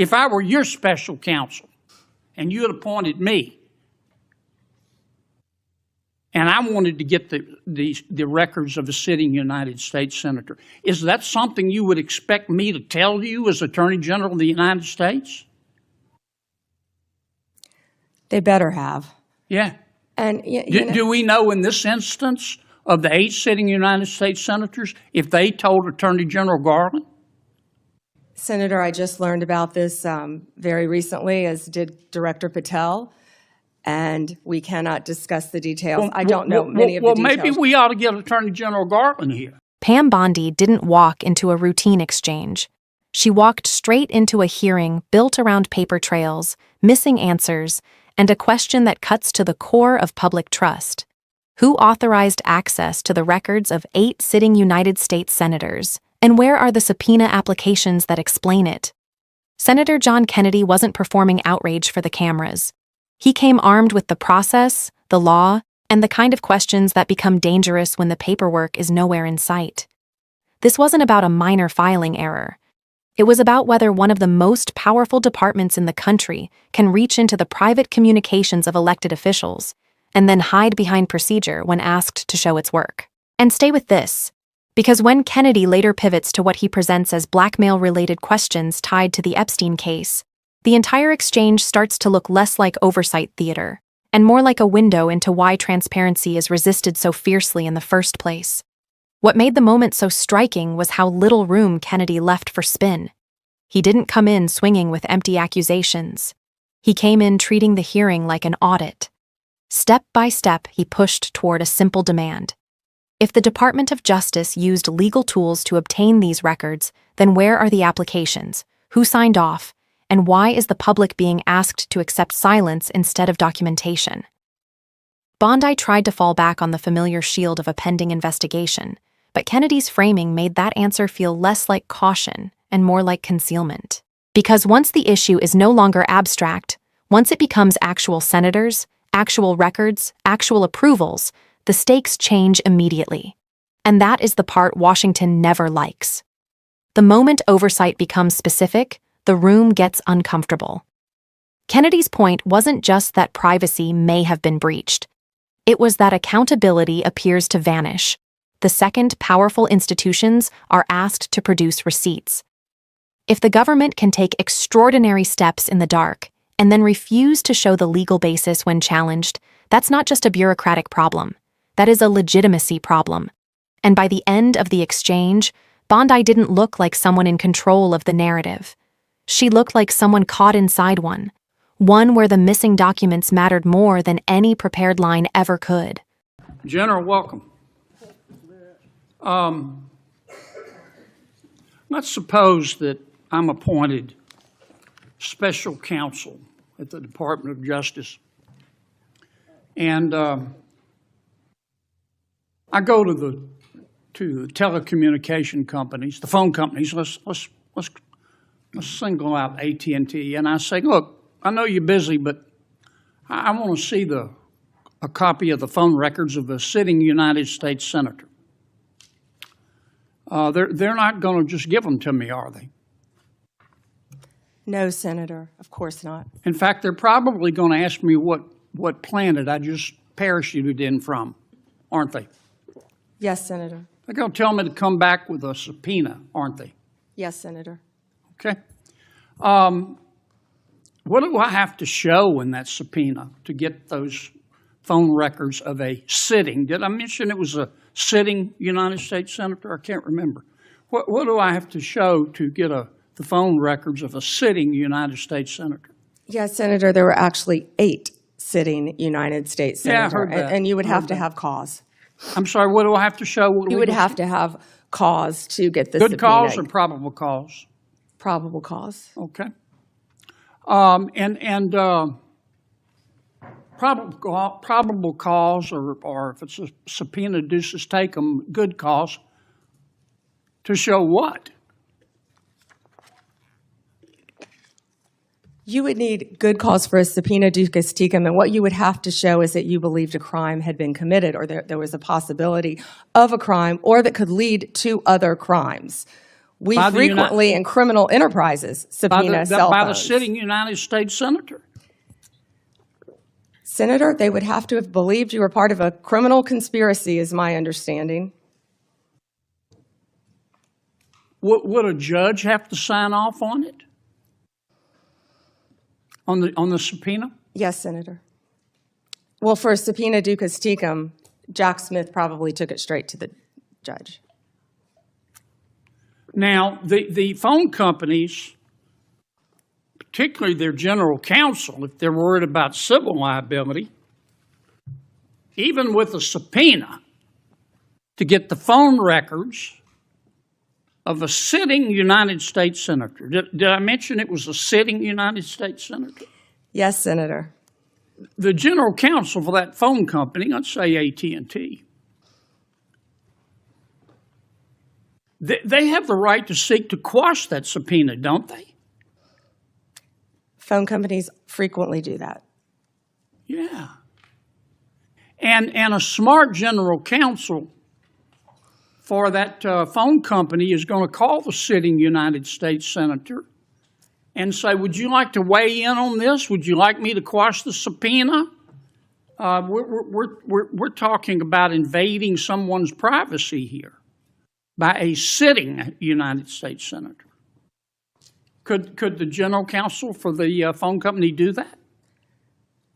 If I were your special counsel and you had appointed me and I wanted to get the records of a sitting United States senator, is that something you would expect me to tell you as Attorney General of the United States? They better have. Yeah. And do we know in this instance of the 8 sitting United States senators if they told Attorney General Garland? Senator, I just learned about this very recently, as did Director Patel, and we cannot discuss the details. I don't know many of the details. Well, maybe we ought to get Attorney General Garland here. Pam Bondi didn't walk into a routine exchange. She walked straight into a hearing built around paper trails, missing answers, and a question that cuts to the core of public trust. Who authorized access to the records of 8 sitting United States senators? And where are the subpoena applications that explain it? Senator John Kennedy wasn't performing outrage for the cameras. He came armed with the process, the law, and the kind of questions that become dangerous when the paperwork is nowhere in sight. This wasn't about a minor filing error. It was about whether one of the most powerful departments in the country can reach into the private communications of elected officials and then hide behind procedure when asked to show its work. And stay with this, because when Kennedy later pivots to what he presents as blackmail-related questions tied to the Epstein case, the entire exchange starts to look less like oversight theater and more like a window into why transparency is resisted so fiercely in the first place. What made the moment so striking was how little room Kennedy left for spin. He didn't come in swinging with empty accusations. He came in treating the hearing like an audit. Step by step, he pushed toward a simple demand. If the Department of Justice used legal tools to obtain these records, then where are the applications? Who signed off? And why is the public being asked to accept silence instead of documentation? Bondi tried to fall back on the familiar shield of a pending investigation, but Kennedy's framing made that answer feel less like caution and more like concealment. Because once the issue is no longer abstract, once it becomes actual senators, actual records, actual approvals, the stakes change immediately. And that is the part Washington never likes. The moment oversight becomes specific, the room gets uncomfortable. Kennedy's point wasn't just that privacy may have been breached. It was that accountability appears to vanish the second powerful institutions are asked to produce receipts. If the government can take extraordinary steps in the dark and then refuse to show the legal basis when challenged, that's not just a bureaucratic problem. That is a legitimacy problem. And by the end of the exchange, Bondi didn't look like someone in control of the narrative. She looked like someone caught inside one where the missing documents mattered more than any prepared line ever could. General, welcome. Let's suppose that I'm appointed special counsel at the Department of Justice, and I go to the telecommunication companies, the phone companies. Let's single out AT&T, and I say, look, I know you're busy, but I want to see a copy of the phone records of a sitting United States senator. They're not going to just give them to me, are they? No, Senator, of course not. In fact, they're probably going to ask me what planet I just parachuted in from, aren't they? Yes, Senator. They're going to tell me to come back with a subpoena, aren't they? Yes, Senator. Okay. What do I have to show in that subpoena to get those phone records of a sitting? Did I mention it was a sitting United States senator? I can't remember. What do I have to show to get the phone records of a sitting United States senator? Yes, Senator, there were actually 8 sitting United States senators. Yeah, I heard that. And you would have to have cause. I'm sorry, what do I have to show? You would have to have cause to get the Good subpoena. cause or probable cause? Probable cause. Okay. Probable cause, or if it's a subpoena, deuces take them, good cause, to show what? You would need good cause for a subpoena ducis tecum, and what you would have to show is that you believed a crime had been committed, or there was a possibility of a crime, or that could lead to other crimes. We By the frequently, in criminal enterprises, subpoena cell by the phones. sitting United States senator. Senator, they would have to have believed you were part of a criminal conspiracy, is my understanding. Would a judge have to sign off on it? On the subpoena? Yes, Senator. Well, for a subpoena ducus tecum, Jack Smith probably took it straight to the judge. Now, the phone companies, particularly their general counsel, if they're worried about civil liability, even with a subpoena to get the phone records of a sitting United States senator. Did I mention it was a sitting United States senator? Yes, Senator. The general counsel for that phone company, let's say AT&T, they have the right to seek to quash that subpoena, don't they? Phone companies frequently do that. Yeah. And a smart general counsel for that phone company is going to call the sitting United States senator and say, would you like to weigh in on this? Would you like me to quash the subpoena? We're talking about invading someone's privacy here by a sitting United States senator. Could the general counsel for the phone company do that?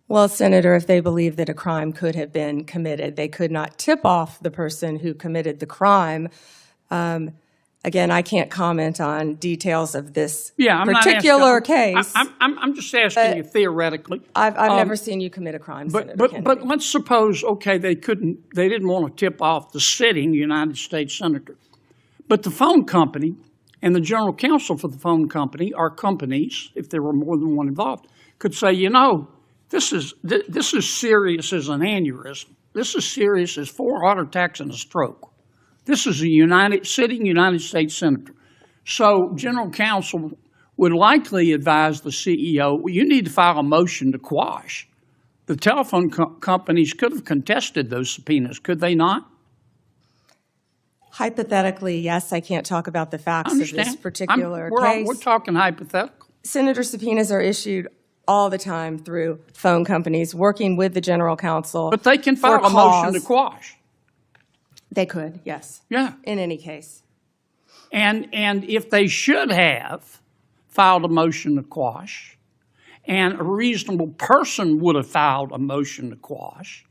Well, Senator, if they believe that a crime could have been committed, they could not tip off the person who committed the crime. Again, I can't comment on details of this particular case. I'm just asking you theoretically. I've never seen you commit a crime, Senator Kennedy. But let's suppose, okay, they didn't want to tip off the sitting United States senator. But the phone company and the general counsel for the phone company, or companies, if there were more than one involved, could say, you know, this is serious as an aneurysm. This is serious as 4 heart attacks and a stroke. This is a sitting United States senator. So general counsel would likely advise the CEO, well, you need to file a motion to quash. The telephone companies could have contested those subpoenas, could they not? Hypothetically, yes. I can't talk about the facts of this particular case. We're talking hypothetical. Senator, subpoenas are issued all the time through phone companies working with the general counsel. But they can file a motion to quash. They could, yes. Yeah. In any case. And if they should have filed a motion to quash, and a reasonable person would have filed a motion to quash,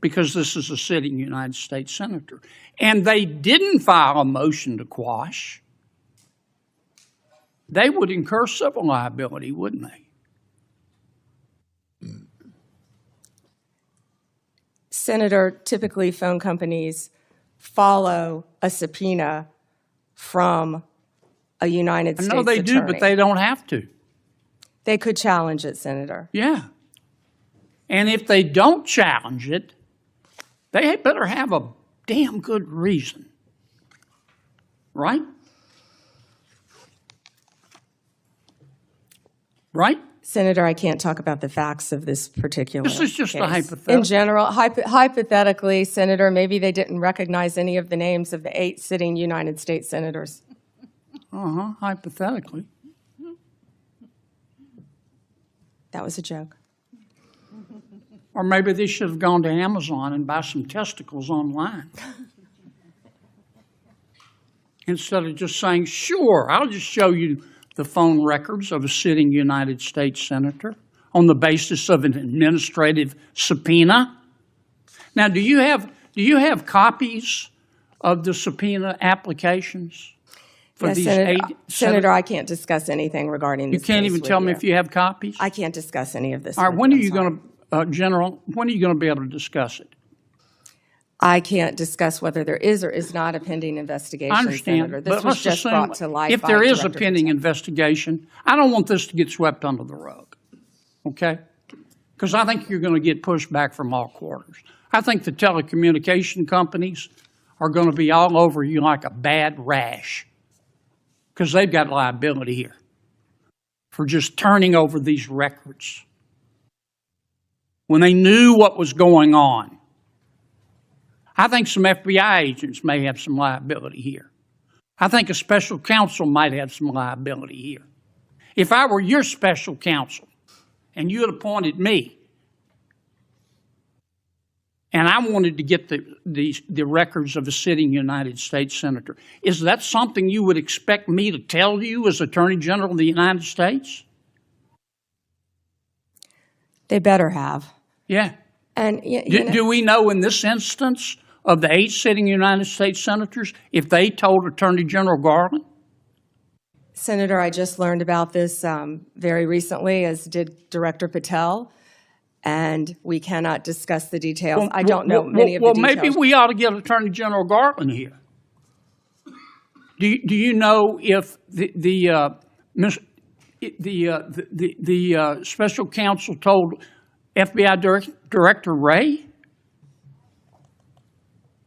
because this is a sitting United States senator, and they didn't file a motion to quash, they would incur civil liability, wouldn't they? Senator, typically phone companies follow a subpoena from a United States attorney. I know they do, but they don't have to. They could challenge it, Senator. Yeah. And if they don't challenge it, they better have a damn good reason. Right? Right? Senator, I can't talk about the facts of this particular This is just case. a hypothetical. In general, hypothetically, Senator, maybe they didn't recognize any of the names of the 8 sitting United States senators. Hypothetically. That was a joke. Or maybe they should have gone to Amazon and buy some testicles online. Instead of just saying, sure, I'll just show you the phone records of a sitting United States senator on the basis of an administrative subpoena. Now, do you have copies of the subpoena applications for Yes, these Senator, 8? Senator, I can't discuss anything regarding this You can't case even with tell me you. if you have copies? I can't discuss any of this. All right, with when are I'm you sorry. going to, General, when are you going to be able to discuss it? I can't discuss whether there is or is not a pending investigation, I understand, Senator. This but was let's just assume brought to light if by there is a Director pending Patel. investigation, I don't want this to get swept under the rug, okay? Because I think you're going to get pushback from all quarters. I think the telecommunication companies are going to be all over you like a bad rash because they've got liability here for just turning over these records when they knew what was going on. I think some FBI agents may have some liability here. I think a special counsel might have some liability here. If I were your special counsel and you had appointed me, and I wanted to get the records of a sitting United States senator, is that something you would expect me to tell you as Attorney General of the United States? They better have. Yeah. And Do we know in this instance of the 8 sitting United States senators if they told Attorney General Garland? Senator, I just learned about this very recently, as did Director Patel, and we cannot discuss the details. I don't know many of the details. Well, maybe we ought to get Attorney General Garland here. Do you know if the special counsel told FBI Director Wray?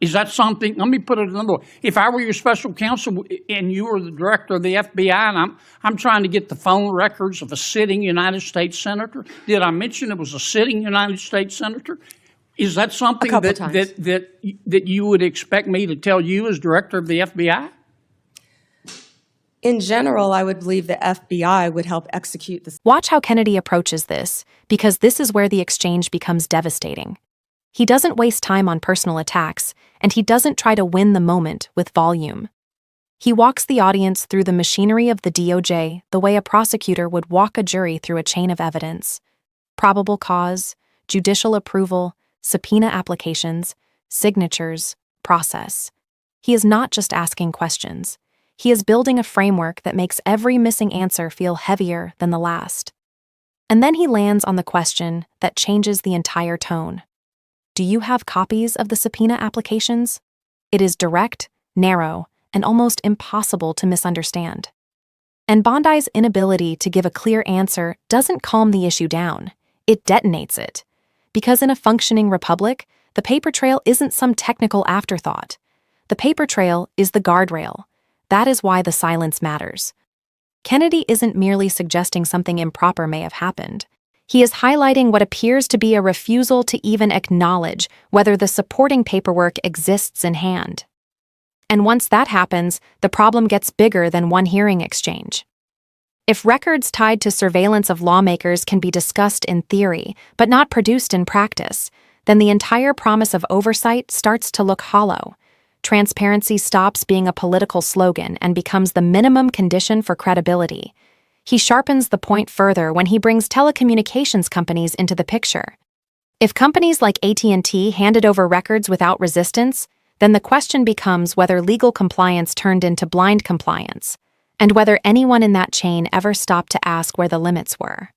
Is that something? Let me put it another way. If I were your special counsel and you were the director of the FBI, and I'm trying to get the phone records of a sitting United States senator, did I mention it was a sitting United States senator? Is that something that you would expect me to tell you as director of the FBI? In general, I would believe the FBI would help execute this. Watch how Kennedy approaches this, because this is where the exchange becomes devastating. He doesn't waste time on personal attacks, and he doesn't try to win the moment with volume. He walks the audience through the machinery of the DOJ the way a prosecutor would walk a jury through a chain of evidence: probable cause, judicial approval, subpoena applications, signatures, process. He is not just asking questions. He is building a framework that makes every missing answer feel heavier than the last. And then he lands on the question that changes the entire tone. Do you have copies of the subpoena applications? It is direct, narrow, and almost impossible to misunderstand. And Bondi's inability to give a clear answer doesn't calm the issue down. It detonates it. Because in a functioning republic, the paper trail isn't some technical afterthought. The paper trail is the guardrail. That is why the silence matters. Kennedy isn't merely suggesting something improper may have happened. He is highlighting what appears to be a refusal to even acknowledge whether the supporting paperwork exists in hand. And once that happens, the problem gets bigger than one hearing exchange. If records tied to surveillance of lawmakers can be discussed in theory, but not produced in practice, then the entire promise of oversight starts to look hollow. Transparency stops being a political slogan and becomes the minimum condition for credibility. He sharpens the point further when he brings telecommunications companies into the picture. If companies like AT&T handed over records without resistance, then the question becomes whether legal compliance turned into blind compliance, and whether anyone in that chain ever stopped to ask where the limits were.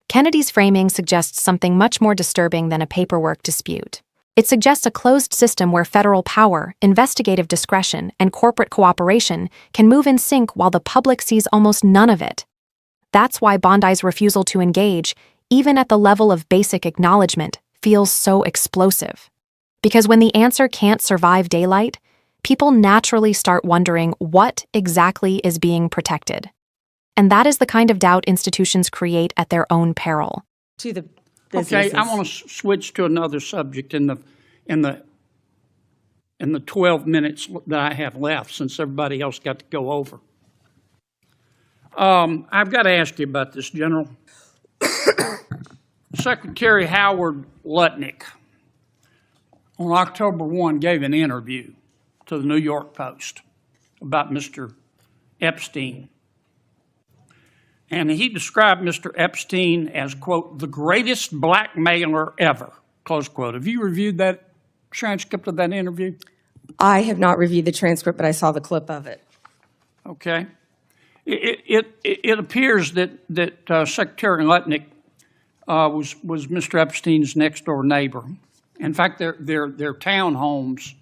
Kennedy's framing suggests something much more disturbing than a paperwork dispute. It suggests a closed system where federal power, investigative discretion, and corporate cooperation can move in sync while the public sees almost none of it. That's why Bondi's refusal to engage, even at the level of basic acknowledgement, feels so explosive. Because when the answer can't survive daylight, people naturally start wondering what exactly is being protected. And that is the kind of doubt institutions create at their own peril. To the businesses. Okay, I want to switch to another subject in the 12 minutes that I have left, since everybody else got to go over. I've got to ask you about this, General. Secretary Howard Lutnick on October 1 gave an interview to the New York Post about Mr. Epstein. And he described Mr. Epstein as, quote, the greatest blackmailer ever, close quote. Have you reviewed that transcript of that interview? I have not reviewed the transcript, but I saw the clip of it. Okay. It appears that Secretary Lutnick was Mr. Epstein's next-door neighbor. In fact, their townhomes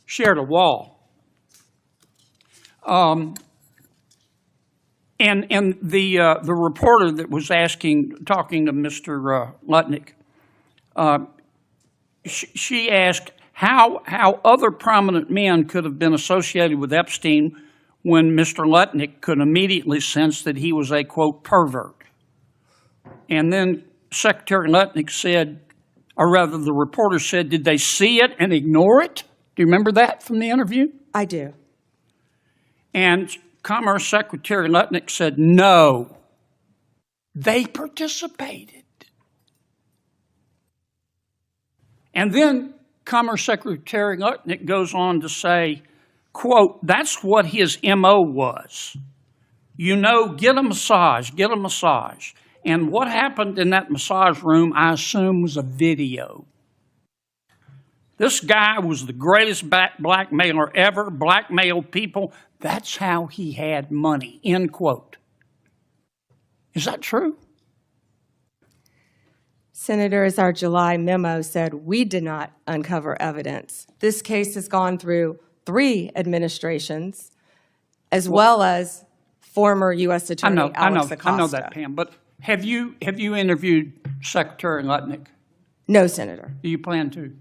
shared a wall. And the reporter that was talking to Mr. Lutnick, she asked how other prominent men could have been associated with Epstein when Mr. Lutnick could immediately sense that he was a, quote, pervert. And then Secretary Lutnick said, or rather the reporter said, did they see it and ignore it? Do you remember that from the interview? I do. And Commerce Secretary Lutnick said, no, they participated. And then Commerce Secretary Lutnick goes on to say, quote, that's what his MO was. You know, get a massage, get a massage. And what happened in that massage room, I assume, was a video. This guy was the greatest blackmailer ever, blackmailed people. That's how he had money, end quote. Is that true? Senator, as our July memo said, we did not uncover evidence. This case has gone through 3 administrations, as well as former U.S. Attorney Alex Acosta. I know that, Pam. But have you interviewed Secretary Lutnick? No, Senator. Do you plan to?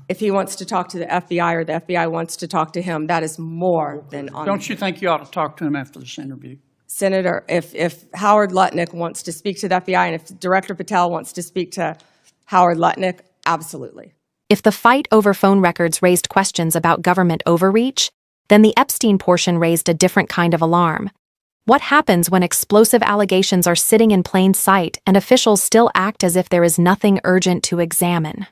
If he wants to talk to the FBI or the FBI wants to talk to him, that is more than on. Don't you think you ought to talk to him after this interview? Senator, if Howard Lutnick wants to speak to the FBI and if Director Patel wants to speak to Howard Lutnick, absolutely. If the fight over phone records raised questions about government overreach, then the Epstein portion raised a different kind of alarm. What happens when explosive allegations are sitting in plain sight and officials still act as if there is nothing urgent to examine?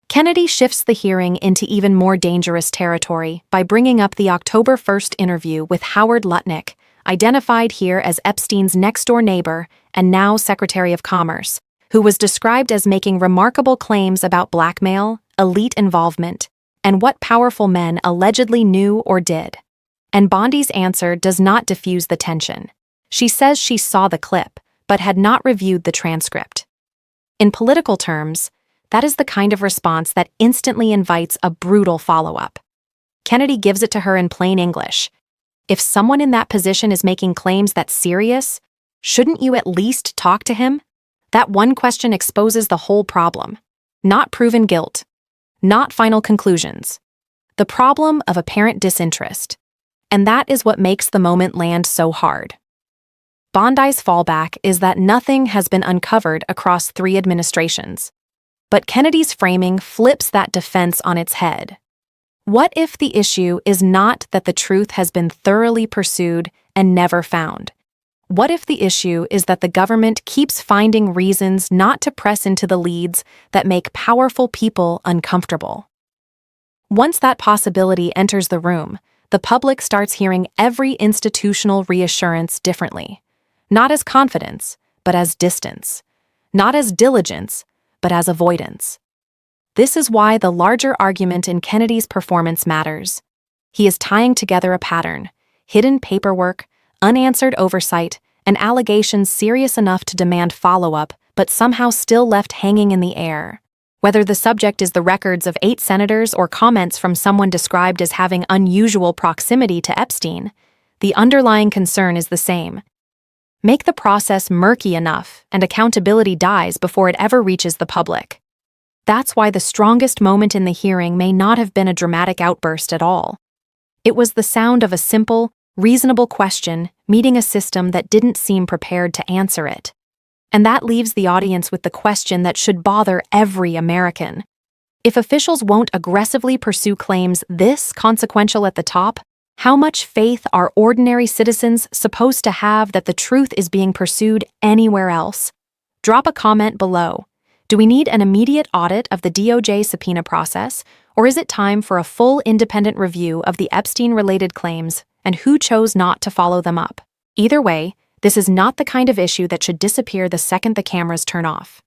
Kennedy shifts the hearing into even more dangerous territory by bringing up the October 1st interview with Howard Lutnick, identified here as Epstein's next-door neighbor and now Secretary of Commerce, who was described as making remarkable claims about blackmail, elite involvement, and what powerful men allegedly knew or did. And Bondi's answer does not diffuse the tension. She says she saw the clip, but had not reviewed the transcript. In political terms, that is the kind of response that instantly invites a brutal follow-up. Kennedy gives it to her in plain English. If someone in that position is making claims that's serious, shouldn't you at least talk to him? That one question exposes the whole problem. Not proven guilt. Not final conclusions. The problem of apparent disinterest. And that is what makes the moment land so hard. Bondi's fallback is that nothing has been uncovered across 3 administrations. But Kennedy's framing flips that defense on its head. What if the issue is not that the truth has been thoroughly pursued and never found? What if the issue is that the government keeps finding reasons not to press into the leads that make powerful people uncomfortable? Once that possibility enters the room, the public starts hearing every institutional reassurance differently. Not as confidence, but as distance. Not as diligence, but as avoidance. This is why the larger argument in Kennedy's performance matters. He is tying together a pattern, hidden paperwork, unanswered oversight, and allegations serious enough to demand follow-up, but somehow still left hanging in the air. Whether the subject is the records of 8 senators or comments from someone described as having unusual proximity to Epstein, the underlying concern is the same. Make the process murky enough, and accountability dies before it ever reaches the public. That's why the strongest moment in the hearing may not have been a dramatic outburst at all. It was the sound of a simple, reasonable question meeting a system that didn't seem prepared to answer it. And that leaves the audience with the question that should bother every American. If officials won't aggressively pursue claims this consequential at the top, how much faith are ordinary citizens supposed to have that the truth is being pursued anywhere else? Drop a comment below. Do we need an immediate audit of the DOJ subpoena process, or is it time for a full independent review of the Epstein-related claims and who chose not to follow them up? Either way, this is not the kind of issue that should disappear the second the cameras turn off.